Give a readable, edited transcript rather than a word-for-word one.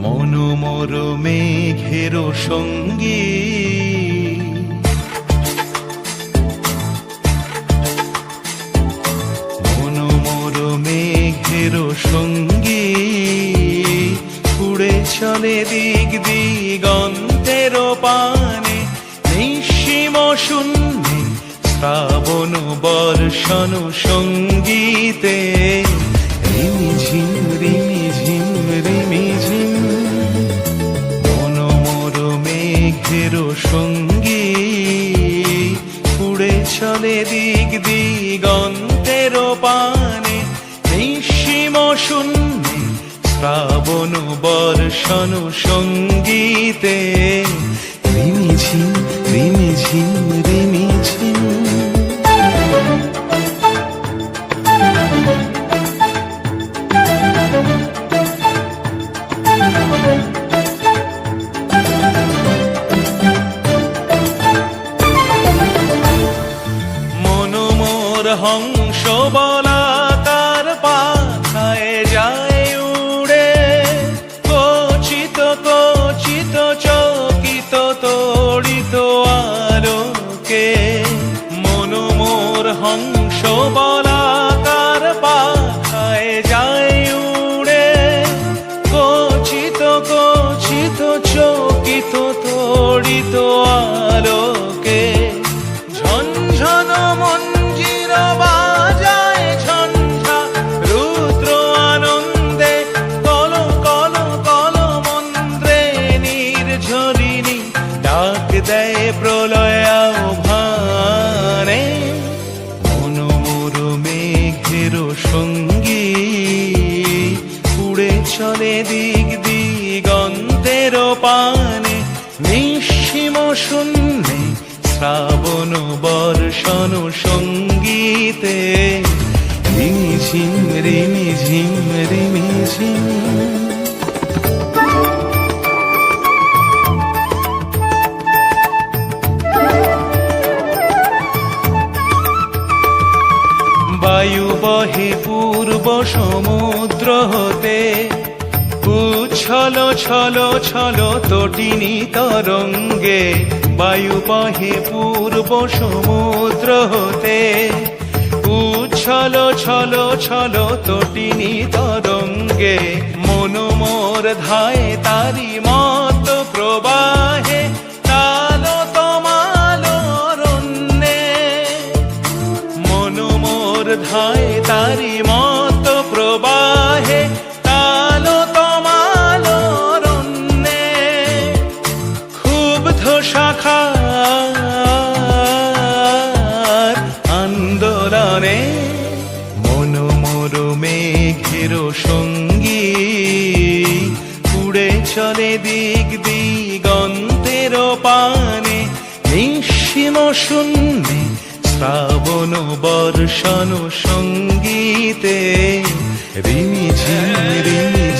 মনোমর মেঘের সঙ্গী মনোমর মেঘের সঙ্গী উড়ে চলে দিক দিগন্তের পানে নিঃসীম শূন্যে শ্রাবণ বর্ষণ সঙ্গীতে রিমিঝিম রিমিঝিম রিমিঝিম মনোমর মেঘের সঙ্গী উড়ে চলে দিক দিগন্তের পানে নিঃসীম শূন্যে শ্রাবণ বর্ষণ সঙ্গীতে রিমিঝিম রিমিঝিম রিমিঝিম মনোমর হংস বলাকার পাখায় যায় উড়ে কচিত কচিত চকিত তড়িত আলোকে মনোমর হংস বলাকার পাখায় যায় উড়ে কচিত কচিত চকিত তড়িত আলোকে ঝনঝন মঞ্জির বাজায় ঝঞ্ঝা রুদ্র আনন্দে কল কল কল মন্ত্রে নির্ঝরিণী ডাক দেয় প্রলয় আহ্বানে মনোমর মেঘের সঙ্গী উড়ে চলে দিক দিগন্তের পানে নিঃসীম শূন্যে শ্রাবণ বর্ষণ সঙ্গীতে রিমিঝিম রিমিঝিম রিমিঝিম বায়ু বহে পূর্ব সমুদ্র হতে উচ্ছল ছল ছল তটিনী তরঙ্গে বায়ু বহে পূর্ব সমুদ্র হতে উচ্ছল ছল ছল তটিনী তরঙ্গে মনোমর ধায় তারি মত প্রবাহে তাল তমাল রণ্যে মনোমর ধায় তারি মত প্রবাহে তাল তমাল রণ্যে ক্ষুব্ধ শাখার আন্দোলনে মনোমর মেঘের সঙ্গী উড়ে চলে দিক দিগন্তের পানে নিঃসীম শূন্যে শ্রাবণ বর্ষণ সঙ্গীতে রিমিঝিম রিমিঝিম